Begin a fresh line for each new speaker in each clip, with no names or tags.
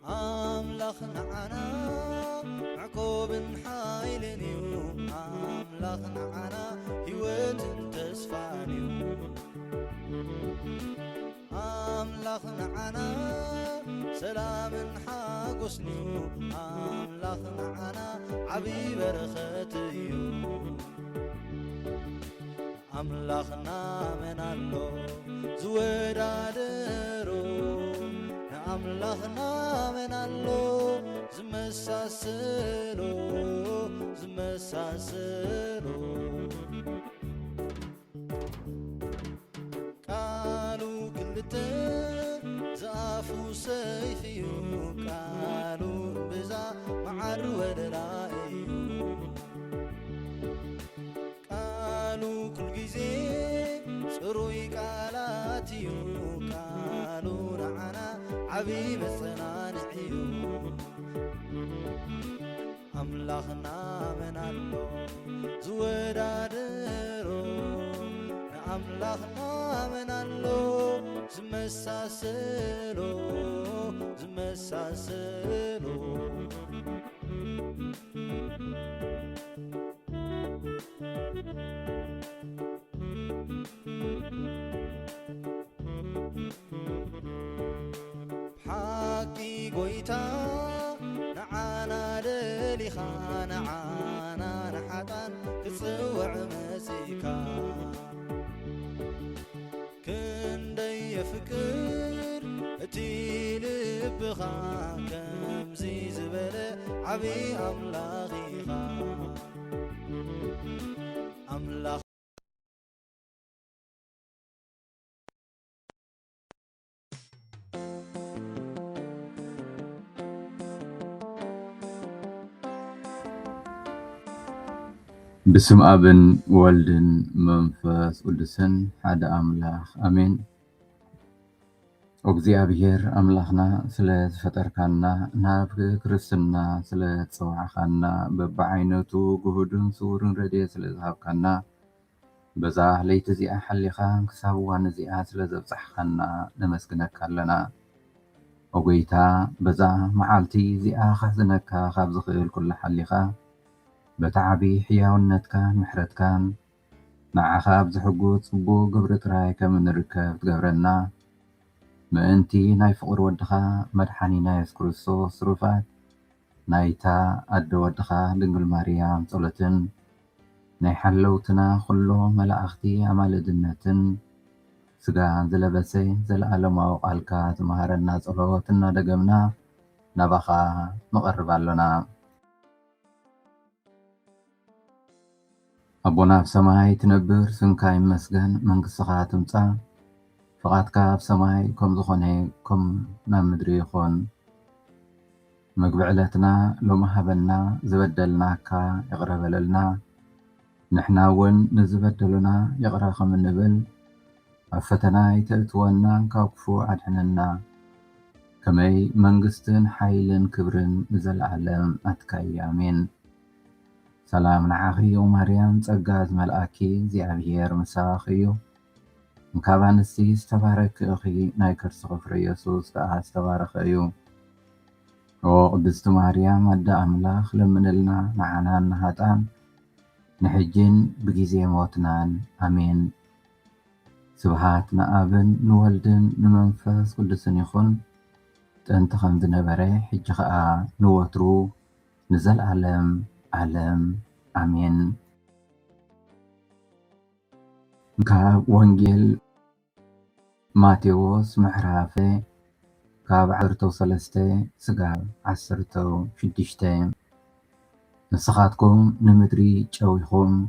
أملاخنا عنا عقوب حايلنيو أملاخنا عنا هيوت تسفانيو أملاخنا عنا سلام حاقسنيو أملاخنا عنا عبي برختيو أملاخنا من الله زودادرو أملاخنا من الله زمساسلو قالوا كلته زافو سيفيو قالوا بزا معر ودلائيو قالوا كل جزي سروي قالاتيو قالوا نعنا عبيب الصنانعيو أملاخنا من الله زودادرو أملاخنا من الله زمساسلو حقي قويتا نعانا دليخا نعانا نحطان كتصوع مسيكا كندي يفكر تيلبخا كمزي زبالة عبي أملاخيخا أملاخ
بسم أبن والدن منفس قدسن حدا أملاخ أمين እግዚአብሔር አምላኽና ስለ ዝፈጠርካና ናብ ክርስትና ስለ ጽዋዕኻና በብዓይነቱ ጉህድን ስውርን ረድኤት ስለ ዝሃብካና በዛ ለይቲ እዚኣ ሓሊኻ ክሳብ እዋን እዚኣ ስለ ዘብፅሕካና ነመስግነካ ኣለና። ኦጎይታ በዛ መዓልቲ እዚኣ ካሕዝነካ ካብ ዝኽእል ኩሉ ሓሊኻ በታ ዓብዪ ሕያውነትካን ምሕረትካን ንዓኻ ብዝሕጉዝ ጽቡቕ ግብሪ ጥራይ ከም ንርከብ ትገብረና ምእንቲ ናይ ፍቕሪ ወድኻ መድሓኒና የሱስ ክርስቶስ ስሩፋት ናይታ ኣደ ወድኻ ድንግል ማርያም ጸሎትን ናይ ሓለውትና ኩሎ መላእኽቲ ኣማልድነትን ስጋ ዝለበሰ ዘለኣለማዊ ቃልካ ዝመሃረና ጸሎት እናደገምና ናባኻ ንቐርብ ኣለና። አቦና በሰማይ ትነብር ስምካ ይመስገን መንግሥትኻ ትምጻእ فقط كاب سماي كم زخنه كم نمدري يخون مقبعلتنا لو مهبلنا زبدلنا كا يقرب لنا نحنا ون نزبدلنا يقرا خم النبل عفتنا يتأتونا كوكفو عدحننا كمي منقستن حيلن كبرن زل عالم أتكاي آمين سلام نعاخي ومريم تقاز ملآكي زيابير مساخيو مكابانسي استبارك أخي نايكر صغفر يسوس كأها استبارك أيو وقدست مريم أدى أملاخ لمن لنا معنا نهاتان نحجين بجيزي موتنان أمين سبحات نآبن نولدن نمنفس قدسن يخون تنتخن ذنبري حجخاء نوترو نزل عالم أمين كاب وانجيل ماتيوس محرافة كاب 13 سقال 16 نسخاتكم نمدري جويكم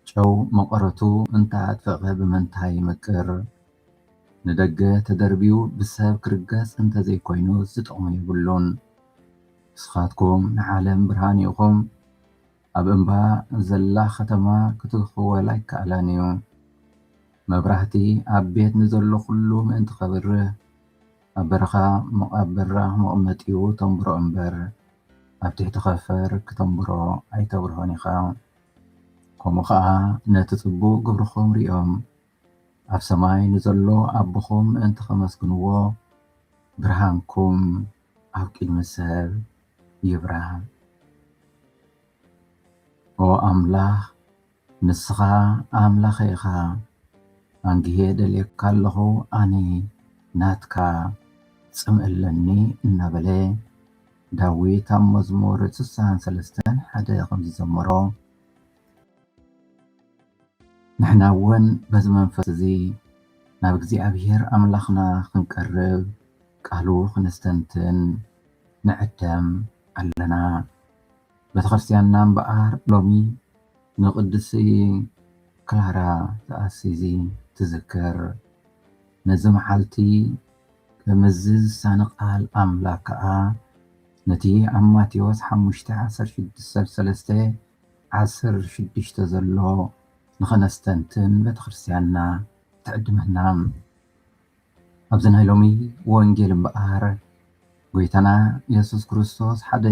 جو مقرتو انتعاد فقه بمنتهي مكر ندقى تدربيو بسبب كرقاس انت زي كوينو زتقوم يقولون نسخاتكم نعالم برهانيكم أب انبا زلا ختما كتخوة لايك علانيو مبرهتي أبيت نزلو كلو من تخبره أبرخا مقبره مؤمتيو تنبرو انبر ኣብ ትሕቲ ኸፈር ክተንብሮ ኣይተብርሆን ኢኻ። ከምኡ ከዓ ነቲ ጽቡቕ ግብርኹም ሪኦም ኣብ ሰማይ ንዘሎ ኣቦኹም ምእንቲ ከመስግንዎ ብርሃንኩም ኣብ ቅድሚ ሰብ ይብራ። ኦ ኣምላኽ ንስኻ ኣምላኸ ኢኻ። አንግሄ ደልየካ ኣለኹ ኣነ ናትካ ጽምእለኒ እናበለ ዳዊት ኣብ መዝሙር 63:1 ከምዚ ዘመሮ ንሕና እውን በዚ መንፈስ እዚ ናብ እግዚኣብሔር ኣምላኽና ክንቀርብ ቃሉ ክነስተንትን ንዕደም ኣለና። ቤተክርስትያንና እምበኣር ሎሚ ንቅድሲ ክላራ ተኣሲዚ ትዝክር። ነዚ መዓልቲ ከምዚ ዝሳነ ቃል ኣምላክ ከዓ ነቲ ኣብ ማቴዎስ 5:16-3:16 ዘሎ ንኸነስተንትን ቤተክርስትያንና ትዕድመና። ኣብዚ ናይ ሎሚ ወንጌል እምበኣር ጎይታና ኢየሱስ ክርስቶስ ሓደ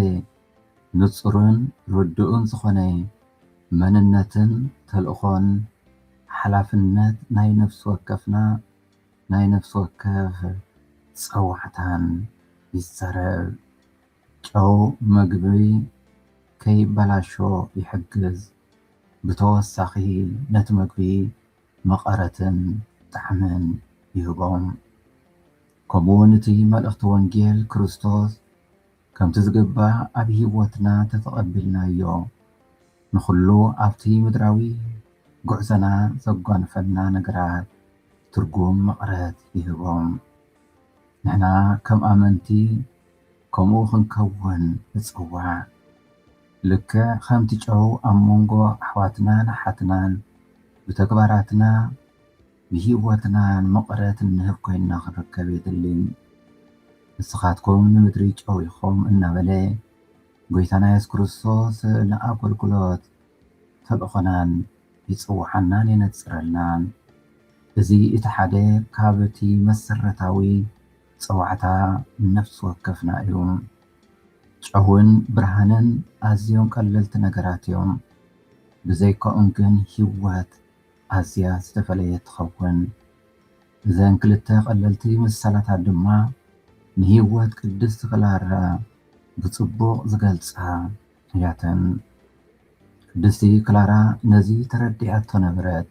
ንጹርን ርዱእን ዝኾነ መንነትን ተልእኾን ሓላፍነት ናይ ነፍሲ ወከፍና ናይ ነፍሲ ወከፍ ፀዋዕታን ይዛረብ። ጨው መግቢ ከይበላሾ ይሕግዝ። ብተወሳኺ ነቲ መግቢ መቐረትን ጣዕምን ይህቦም። ከምኡውን እቲ መልእኽቲ ወንጌል ክርስቶስ ከምቲ ዝግባእ ኣብ ሂወትና ተተቐቢልናዮ ንኹሉ ኣብቲ ምድራዊ ጉዕዘና ዘጓንፈና ነገራት ትርጉም መቕረት ይህቦም። ንሕና ከም ኣመንቲ ከምኡ ክንከውን ንጽዋዕ። ልክዕ ከምቲ ጨው ኣብ መንጎ ኣሕዋትናን ሓትናን ብተግባራትና ብሂወትናን መቕረት እንህብ ኮይንና ክንርከብ የድልን። ንስኻትኩም ንምድሪ ጨው ኢኹም እናበለ ጎይታና ኢየሱስ ክርስቶስ ንኣገልግሎት ተልእኾናን ይጽውዓናን የነጽረልናን። እዚ እቲ ሓደ ካብ እቲ መሰረታዊ ፀዋዕታ ነፍሲ ወከፍና እዩ። ጨውን ብርሃንን ኣዝዮም ቀለልቲ ነገራት እዮም። ብዘይከኦም ግን ሂወት ኣዝያ ዝተፈለየት ትኸውን። እዘን ክልተ ቀለልቲ ምሳሌታት ድማ ንሂወት ቅድስቲ ክላራ ብጽቡቕ ዝገልጻ እያተን። ቅድስቲ ክላራ ነዚ ተረዲኣቶ ነበረት።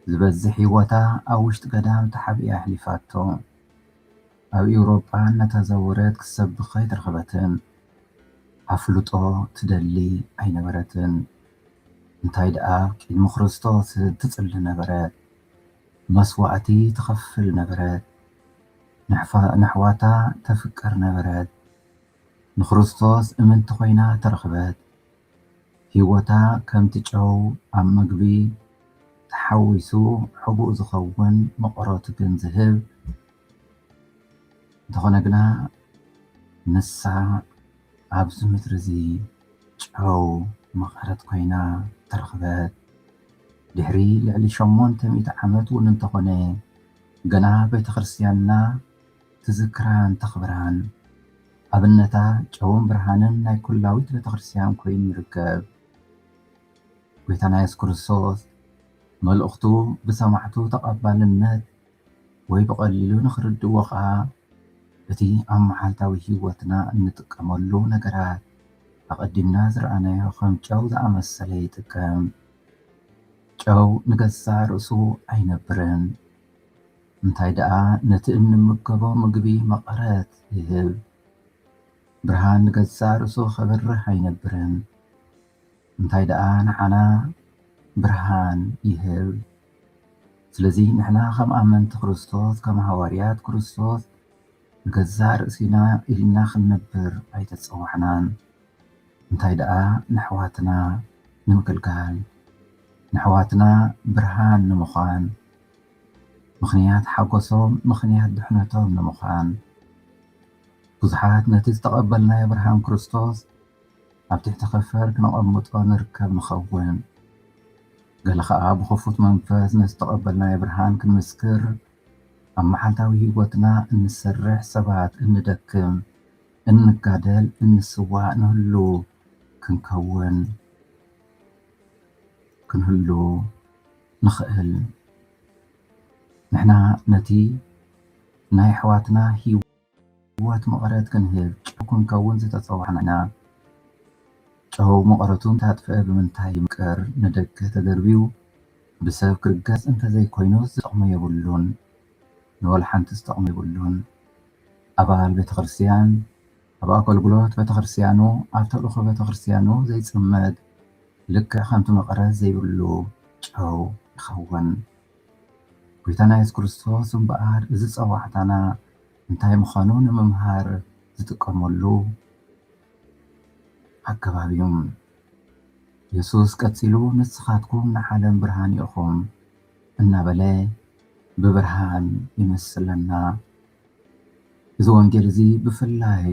ዝበዝሕ ሂወታ ኣብ ውሽጢ ገዳም ተሓቢኣ ኣሕሊፋቶ። ኣብ ኤውሮጳ እናተዘውረት ክሰብኽ ኣይትረኸበትን። ኣፍልጦ ትደሊ ኣይነበረትን። እንታይ ደኣ ቅድሚ ክርስቶስ ትጽሊ ነበረት። መስዋዕቲ ትኸፍል ነበረት። ንኣሕዋታ ተፍቅር ነበረት። ንክርስቶስ እምንቲ ኮይና ተረኽበት። ሂወታ ከምቲ ጨው ኣብ መግቢ ተሓዊሱ ሕቡእ ዝኸውን መቐረቱ ግን ዝህብ እንተኾነ ግና ንሳ ኣብዚ ምድሪ እዚ ጨው መቐረት ኮይና ተረኽበት። ድሕሪ ልዕሊ 800 ዓመት እውን እንተኾነ ገና ቤተክርስትያንና ትዝክራን ተኽብራን ኣብነታ ጨውን ብርሃንን ናይ ኩላዊት ቤተክርስትያን ኮይኑ ይርከብ። ጎይታና ኢየሱስ ክርስቶስ መልእኽቱ ብሰማዕቱ ተቐባልነት ወይ ብቐሊሉ ንኽርድእዎ ከዓ እቲ ኣብ መዓልታዊ ሂወትና እንጥቀመሉ ነገራት ኣቐዲምና ዝረኣናዮ ከም ጨው ዝኣመሰለ ይጥቀም። ጨው ንገዛእ ርእሱ ኣይነብርን። እንታይ ደኣ ነቲ እንምገቦ ምግቢ መቐረት ይህብ። ብርሃን ንገዛእ ርእሱ ኸበርህ ኣይነብርን። እንታይ ደኣ ንዓና ብርሃን ይህብ። ስለዚ ንሕና ከም ኣመንቲ ክርስቶስ ከም ሃዋርያት ክርስቶስ ንገዛእ ርእሲና ኢልና ክንነብር ኣይተፀዋዕናን። እንታይ ደኣ ንኣሕዋትና ንምግልጋል ንኣሕዋትና ብርሃን ንምዃን ምኽንያት ሓጎሶም ምኽንያት ድሕነቶም ንምዃን ብዙሓት ነቲ ዝተቐበልናዮ ብርሃን ክርስቶስ ኣብ ትሕቲ ኸፈር ክነቐምጦ ንርከብ ንኸውን። ገለ ከዓ ብኽፉት መንፈስ ነዝተቐበልናዮ ብርሃን ክንምስክር ኣብ መዓልታዊ ሂወትና እንሰርሕ ሰባት እንደክም እንጋደል እንስዋዕ ንህሉ ክንከውን ክንህሉ ንኽእል ንሕና ነቲ ናይ ኣሕዋትና ሂወት መቐረት ክንህብ ጨው ክንከውን ዝተፀዋዕና ኢና። ጨው መቐረቱ እንታጥፍአ ብምንታይ ይምቀር? ንደገ ተደርቢዩ ብሰብ ክርገፅ እንተዘይኮይኑ ዝጠቕሞ የብሉን፣ ንወልሓንቲ ዝጠቕሞ የብሉን። ኣባል ቤተክርስትያን ኣብ ኣገልግሎት ቤተክርስትያኑ ኣብ ተልእኾ ቤተክርስትያኑ ዘይፅመድ ልክዕ ከምቲ መቐረት ዘይብሉ ጨው ይኸውን። ጎይታና ኢየሱስ ክርስቶስ እምበኣር እዚ ፀዋዕታና እንታይ ምዃኑ ንምምሃር ዝጥቀመሉ ኣገባብ እዩ። ኢየሱስ ቀፂሉ ንስኻትኩም ንዓለም ብርሃን ኢኹም እናበለ ብብርሃን ይመስለና። እዚ ወንጌል እዚ ብፍላይ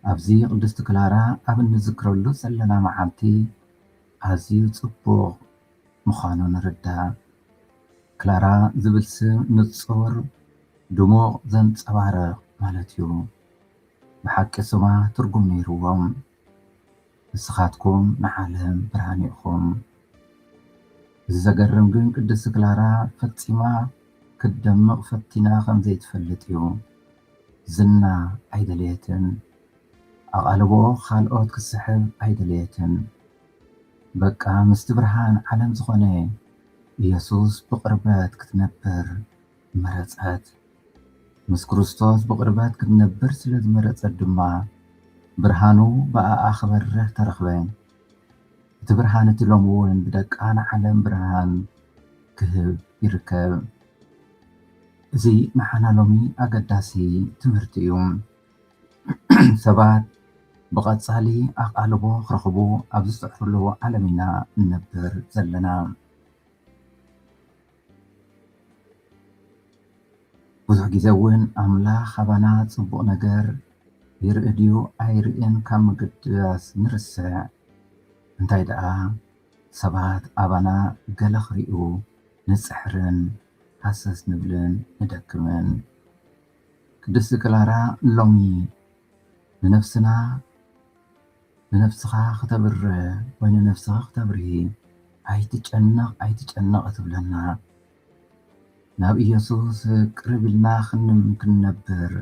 ኣብዚ ቅድስቲ ክላራ ኣብ እንዝክረሉ ዘለና መዓልቲ ኣዝዩ ፅቡቕ ምዃኑ ንርዳእ። ክላራ ዝብል ስም ንፁር ድሙቕ ዘንፀባርቕ ማለት እዩ። ብሓቂ ስማ ትርጉም ነይርዎም። ንስኻትኩም ንዓለም ብርሃን ኢኹም። እዚ ዘገርም ግን ቅድስቲ ክላራ ፈፂማ ክደምቕ ፈቲና ከም ዘይትፈልጥ እዩ። ዝና ኣይደልየትን፣ ኣቓልቦ ካልኦት ክስሕብ ኣይደልየትን። በቃ ምስቲ ብርሃን ዓለም ዝኾነ ኢየሱስ ብቕርበት ክትነብር መረፀት። ምስ ክርስቶስ ብቕርበት ክትነብር ስለ ዝመረፀት ድማ ብርሃኑ ብኣኣ ክበርህ ተረኽበ። እቲ ብርሃን እቲ ሎሚ እውን ብደቃ ንዓለም ብርሃን ክህብ ይርከብ። እዚ ንሓና ሎሚ ኣገዳሲ ትምህርቲ እዩ። ሰባት ብቐፃሊ ኣቓልቦ ክረኽቡ ኣብ ዝፅዕርሉ ዓለም ኢና እንነብር ዘለና። ብዙሕ ግዜ እውን ኣምላኽ ኣባና ፅቡቕ ነገር ይርኢ ድዩ ኣይርእን ካብ ምግድያስ ንርስዕ። እንታይ ደኣ ሰባት ኣባና ገለ ክሪኡ ንፅሕርን ሃሰስ ንብልን ንደክምን። ቅድስቲ ክላራ ሎሚ ንነፍስና ንነፍስኻ ክተብርህ ወይ ንነፍስኻ ክተብርሂ ኣይትጨነቕ ኣይትጨነቕ ትብለና። ናብ ኢየሱስ ቅርብ ኢልና ክንነብር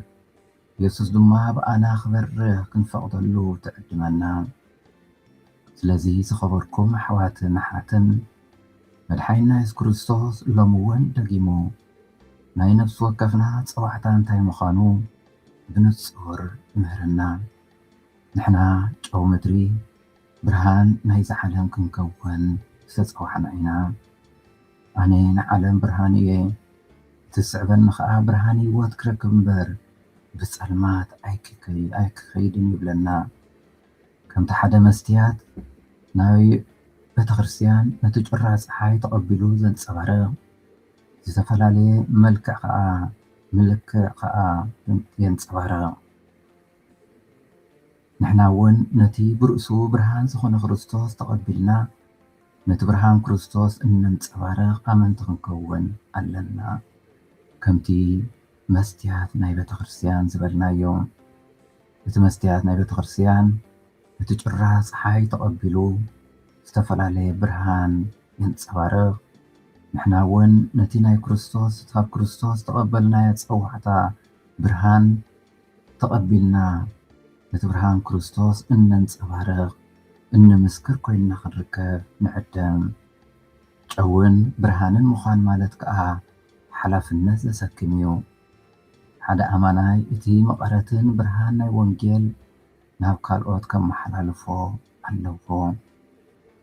ኢየሱስ ድማ ብኣና ክበርህ ክንፈቕደሉ ትዕድመና። ስለዚ ዝኸበርኩም ኣሕዋትን ኣሓትን መድሓኒና ኢየሱስ ክርስቶስ ሎሚ እውን ደጊሙ ናይ ነፍሲ ወከፍና ፀዋዕታ እንታይ ምዃኑ ብንፁር ይምህረና። ንሕና ጨው ምድሪ ብርሃን ናይዚ ዓለም ክንከውን ዝተፀዋዕና ኢና። ኣነ ንዓለም ብርሃን እየ ትስዕበኒ ከዓ ብርሃን ህይወት ክረክብ እምበር ብፀልማት ኣይክኸይድን ይብለና። ከምቲ ሓደ መስትያት ናይ ቤተክርስትያን ነቲ ጩራ ፀሓይ ተቐቢሉ ዘንፀባርቕ ዝተፈላለየ መልክዕ ከዓ የንፀባርቕ። ንሕና እውን ነቲ ብርእሱ ብርሃን ዝኾነ ክርስቶስ ተቐቢልና ነቲ ብርሃን ክርስቶስ እነንፀባርቕ ኣመንቲ ክንከውን ኣለና። ከምቲ መስትያት ናይ ቤተክርስትያን ዝበልናዮ እቲ መስትያት ናይ ቤተክርስትያን እቲ ጩራ ፀሓይ ተቐቢሉ ዝተፈላለየ ብርሃን የንፀባርቕ። ንሕና እውን ነቲ ናይ ክርስቶስ ካብ ክርስቶስ ተቐበልናዮ ፀዋዕታ ብርሃን ተቐቢልና ነቲ ብርሃን ክርስቶስ እነንፀባርቕ እንምስክር ኮይንና ክንርከብ ንዕደም። ጨውን ብርሃንን ምዃን ማለት ከዓ ሓላፍነት ዘሰክም እዩ። ሓደ ኣማናይ እቲ መቐረትን ብርሃን ናይ ወንጌል ናብ ካልኦት ከመሓላልፎ ኣለዎ።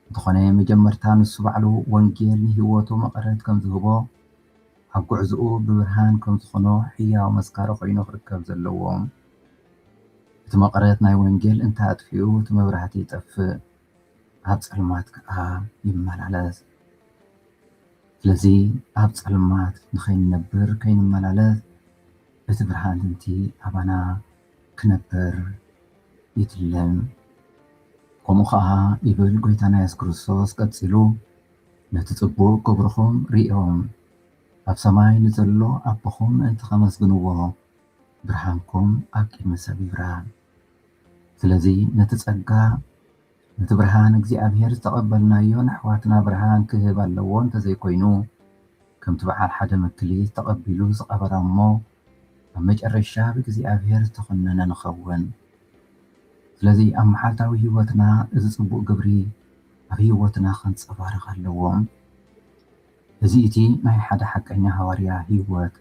እንተኾነ መጀመርታ ንሱ ባዕሉ ወንጌል ንህይወቱ መቐረት ከም ዝህቦ ኣብ ጉዕዝኡ ብብርሃን ከም ዝኾኖ ሕያው መስካሪ ኮይኑ ክርከብ ዘለዎ። እቲ መቐረት ናይ ወንጌል እንተኣጥፊኡ እቲ መብራህቲ ይጠፍእ፣ ኣብ ፀልማት ከዓ ይመላለስ። ስለዚ ኣብ ፀልማት ንኸይንነብር ከይንመላለስ እቲ ብርሃን እቲ ኣባና ክነብር ይትለም። ከምኡ ከዓ ይብል ጎይታና ኢየሱስ ክርስቶስ ቀፂሉ ነቲ ፅቡቕ ግብርኹም ሪኦም ኣብ ሰማይ ንዘሎ ኣቦኹም ምእንቲ ከመስግንዎ ብርሃንኩም ኣብ ቅድሚ ሰብ ይብራ። ስለዚ ነቲ ጸጋ ነቲ ብርሃን እግዚኣብሔር ዝተቐበልናዮን ኣሕዋትና ብርሃን ክህብ ኣለዎ እንተዘይኮይኑ ከምቲ በዓል ሓደ መክሊት ተቐቢሉ ዝቐበረ እሞ ኣብ መጨረሻ ብእግዚኣብሔር ዝተኾነነ ንኸውን። ስለዚ ኣብ መዓልታዊ ህይወትና እዚ ጽቡቕ ግብሪ ኣብ ህይወትና ክንጸባርቕ ኣለዎ። እዚ እቲ ናይ ሓደ ሓቀኛ ሃዋርያ ህይወት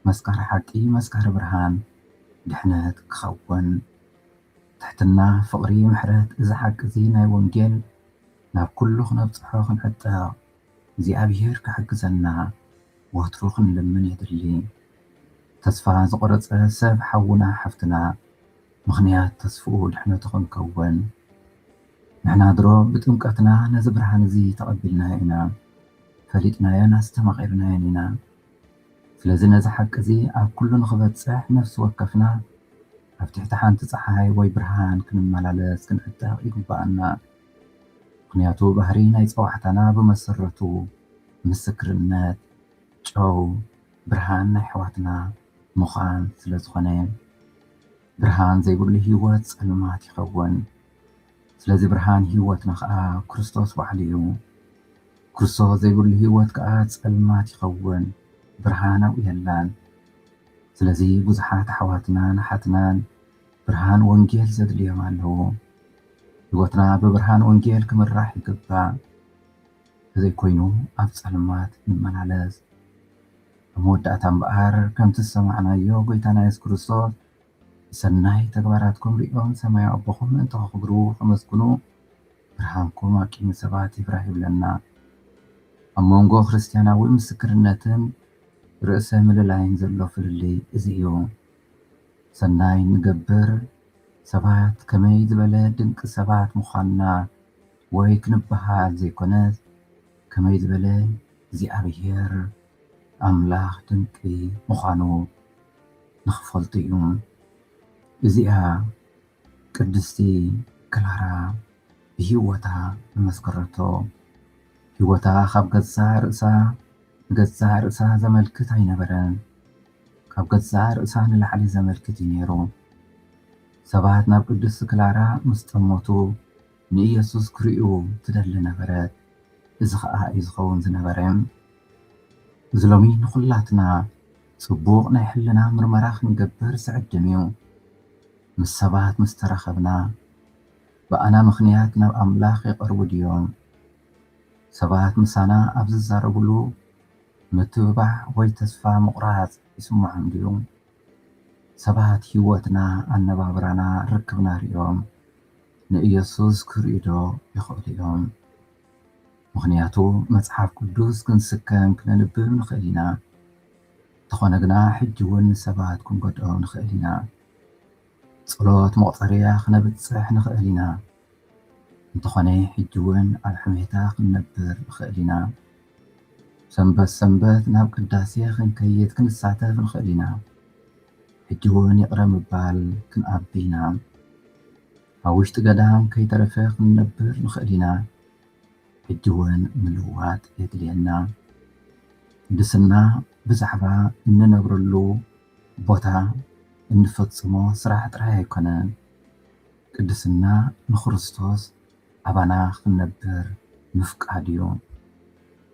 መስካሪ ሓቂ መስካሪ ብርሃን ድሕነት ክኸውን ትሕትና ፍቕሪ ምሕረት እዚ ሓቂ እዚ ናይ ወንጌል ናብ ኩሉ ክነብፅሖ ክንዕጠቕ እግዚኣብሔር ክሕግዘና ወትሩ ክንልምን የድሊ። ተስፋ ዝቆረፀ ሰብ ሓውና ሓፍትና ምኽንያት ተስፍኡ ድሕነቱ ክንከውን ንሕና ድሮ ብጥምቀትና ነዚ ብርሃን እዚ ተቐቢልናዮ ኢና ፈሊጥናዮን ኣስተማቒርናዮን ኢና። ስለዚ ነዚ ሓቂ እዚ ኣብ ኩሉ ንኽበፅሕ ነፍሲ ወከፍና ኣብ ትሕቲ ሓንቲ ፀሓይ ወይ ብርሃን ክንመላለስ ክንዕጠቕ ይግባአና። ምክንያቱ ባህሪ ናይ ፀዋሕታና ብመሰረቱ ምስክርነት ጨው ብርሃን ናይ ኣሕዋትና ምዃን ስለ ዝኾነ ብርሃን ዘይብሉ ህይወት ፀልማት ይኸውን። ስለዚ ብርሃን ህይወትና ከዓ ክርስቶስ ባዕሉ እዩ። ክርስቶስ ዘይብሉ ህይወት ከዓ ፀልማት ይኸውን ብርሃን ኣብኡ የላን። ስለዚ ብዙሓት ኣሕዋትናን ሓትናን ብርሃን ወንጌል ዘድልዮም ኣለዉ። ህይወትና ብብርሃን ወንጌል ክምራሕ ይግባእ። እንተዘይኮይኑ ኣብ ፀልማት ንመላለስ። ኣብ መወዳእታ እምበኣር ከምቲ ዝሰማዕናዮ ጎይታና ኢየሱስ ክርስቶስ ሰናይ ተግባራትኩም ሪኦም ሰማያዊ ኣቦኹም ምእንቲ ከኽብሩ ከመስግኑ ብርሃንኩም ኣብ ቅድሚ ሰባት ይብራህ ይብለና። ኣብ መንጎ ክርስትያናዊ ምስክርነትን ርእሰ ምልላይን ዘሎ ፍልልይ እዚ እዩ። ሰናይ ንገብር ሰባት ከመይ ዝበለ ድንቂ ሰባት ምዃንና ወይ ክንበሃል ዘይኮነስ ከመይ ዝበለ እግዚኣብሔር ኣምላኽ ድንቂ ምዃኑ ንኽፈልጡ እዩ። እዚኣ ቅድስቲ ክላራ ብሂወታ ንመስከረቶ ህይወታ ካብ ገዛ ርእሳ ዘመልክት ኣይነበረን። ካብ ገዛ ርእሳ ንላዕሊ ዘመልክት እዩ ነይሩ። ሰባት ናብ ቅድስቲ ክላራ ምስ ጠመቱ ንኢየሱስ ክርእዩ ትደሊ ነበረት። እዚ ከዓ እዩ ዝኸውን ዝነበረ። እዚ ሎሚ ንኩላትና ጽቡቕ ናይ ሕልና ምርመራ ክንገብር ዝዕድም እዩ። ምስ ሰባት ምስ ተረኸብና ብኣና ምኽንያት ናብ ኣምላኽ የቐርቡ ድዮም? ሰባት ምሳና ኣብ ዝዛረብሉ ምትብባዕ ወይ ተስፋ ምቑራጽ ይስምዖም ድዩ? ሰባት ህይወትና ኣነባብራና ርክብና ሪኦም ንኢየሱስ ክርእዩ ዶ ይኽእሉ እዮም? ምኽንያቱ መጽሓፍ ቅዱስ ክንስከም ክነንብብ ንኽእል ኢና። እንተኾነ ግና ሕጂ እውን ሰባት ክንጎድኦም ንኽእል ኢና። ጸሎት መቑፀርያ ክነብፅሕ ንኽእል ኢና። እንተኾነ ሕጂ እውን ኣብ ሕሜታ ክንነብር ንኽእል ኢና። ሰንበት ናብ ቅዳሴ ክንከይድ ክንሳተፍ ንኽእል ኢና። ሕጂ እውን ይቕረ ምባል ክንኣቢ ኢና። ኣብ ውሽጢ ገዳም ከይተረፈ ክንነብር ንኽእል ኢና። ሕጂ እውን ምልዋጥ የድልየና። ቅድስና ብዛዕባ እንነብረሉ ቦታ እንፈጽሞ ስራሕ ጥራይ ኣይኮነን። ቅድስና ንክርስቶስ ኣባና ክንነብር ምፍቃድ እዩ።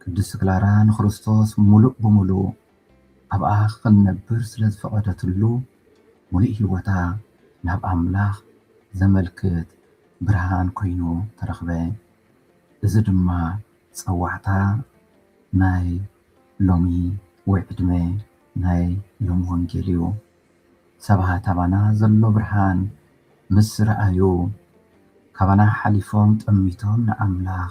ቅድስቲ ክላራ ንክርስቶስ ሙሉእ ብሙሉእ ኣብኣ ክንነብር ስለ ዝፈቐደትሉ ሙሉእ ህይወታ ናብ ኣምላኽ ዘመልክት ብርሃን ኮይኑ ተረኽበ። እዚ ድማ ፀዋዕታ ናይ ሎሚ ወይ ዕድመ ናይ ሎሚ ወንጌል እዩ። ሰባት ኣባና ዘሎ ብርሃን ምስ ረኣዩ ካባና ሓሊፎም ጠሚቶም ንኣምላኽ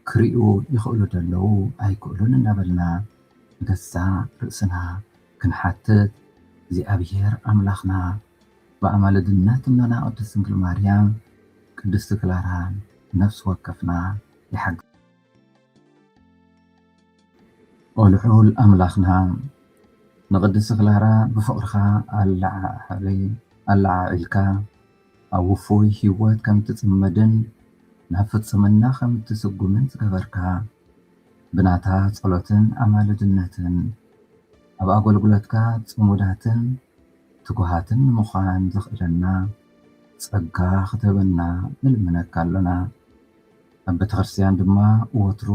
ክሪኡ ይኽእሉ ደለዉ ኣይክእሉን እናበልና ገዛ ርእስና ክንሓትት እግዚኣብሔር ኣምላኽና ብኣማልድነት እኖና ቅድስት ድንግል ማርያም ቅድስቲ ክላራን ነፍሲ ወከፍና ይሓግዝ። ኦልዑል ኣምላኽና ንቅድስቲ ክላራ ብፍቕርኻ ኣላዓዒልካ ኣብ ውፉይ ህይወት ከም ትጽመድን ናብ ፍጽምና ከም ትስጉምን ዝገበርካ ብናታ ጸሎትን ኣማልድነትን ኣብ ኣገልግሎትካ ጽሙዳትን ትጉሃትን ንምዃን ዘኽእለና ጸጋ ክትህበና ንልምነካ ኣለና። ኣብ ቤተ ክርስቲያን ድማ ወትሩ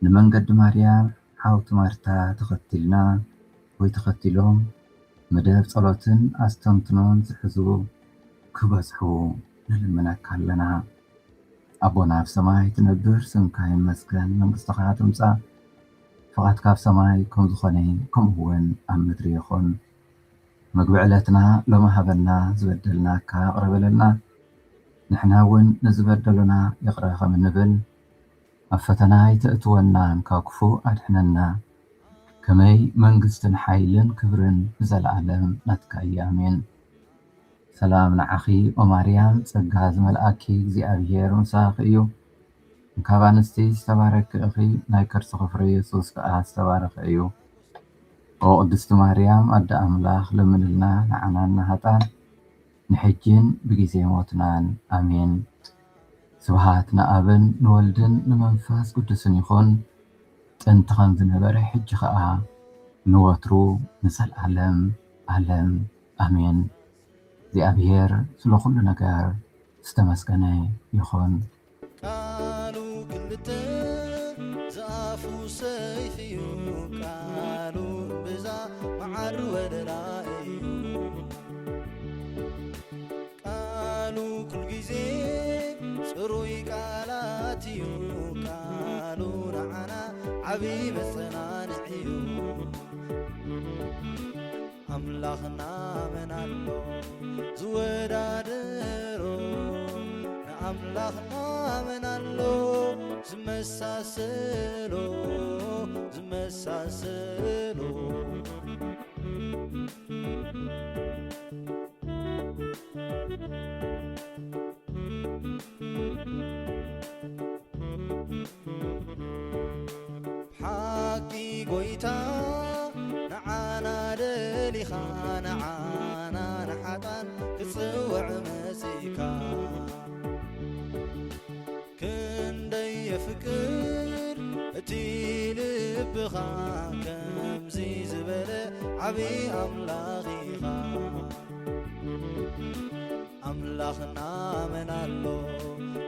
ንመንገዲ ማርያም ሓውቲ ማርታ ተኸቲልና ወይ ተኸቲሎም መደብ ጸሎትን ኣስተንትኖን ዝሕዙ ክበጽሑ ንልምነካ ኣለና። ኣቦና ኣብ ሰማይ ትነብር፣ ስምካ ይመስገን፣ መንግሥትኻ ትምጻእ፣ ፍቓድካ ኣብ ሰማይ ከም ዝኾነ ከምኡ እውን ኣብ ምድሪ ይኹን። ምግቢ ዕለትና ሎሚ ሃበና፣ ዝበደልናካ ኣቕርበለልና፣ ንሕና እውን ንዝበደሉና ይቕረ ከም እንብል፣ ኣብ ፈተና ይተእትወናን ካብ ክፉእ ኣድሕነና። ከመይ መንግሥትን ሓይልን ክብርን ብዘለዓለም ናትካ እዩ፣ ኣሜን። ሰላም ንዓኺ ኦ ማርያም፣ ጸጋ ዝመልአኪ እግዚኣብሔር ምሳኺ እዩ። ካብ ኣንስቲ ዝተባረኪ ኢኺ፣ ናይ ከርሥኺ ፍሬ ኢየሱስ ከዓ ዝተባረኸ እዩ። ኦ ቅድስቲ ማርያም ኣደ ኣምላኽ ለምንልና ንዓናና ሃጣን፣ ንሕጅን ብጊዜ ሞትናን ኣሜን። ስብሃት ንኣብን ንወልድን ንመንፈስ ቅዱስን ይኹን፣ ጥንቲ ከም ዝነበረ ሕጂ ከዓ ንወትሩ ንዘለዓለም ዓለም ኣሜን። እግዚኣብሔር ስለ ኩሉ ነገር ዝተመስገነ ይኹን።
ቃሉ ክልተ ዝኣፉ ሰይፍ እዩ፣ ቃሉ ብዛ መዓር ወደላ እዩ። ቃሉ ኩል ጊዜ ጽሩይ ቃላት እዩ፣ ቃሉ ንዓና ዓብይ መጸናንዕ እዩ። ኣምላኽና መን ኣሎ ዝወዳደሮ፣ ንኣምላኽና መን ኣሎ ዝመሳሰሎ ዝመሳሰሎ። ሓቂ ጎይታ ንዓና ደሊኻ፣ ንዓና ንሓጣን ክጽውዕ መጺካ፣ ክንደይ የፍቅር እቲ ልብኻ፣ ከምዚ ዝበለ ዓብይ ኣምላኽ ኢኻ። ኣምላኽና መን ኣሎ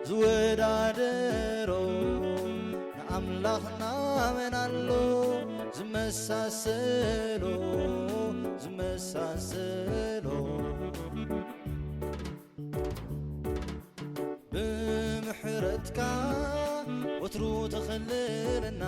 ዝወዳደሮ፣ ንኣምላኽና መን ኣሎ ዝመሳሰሎ ዝመሳሰሎ። ብምሕረትካ ወትሩ ተኸልለና፣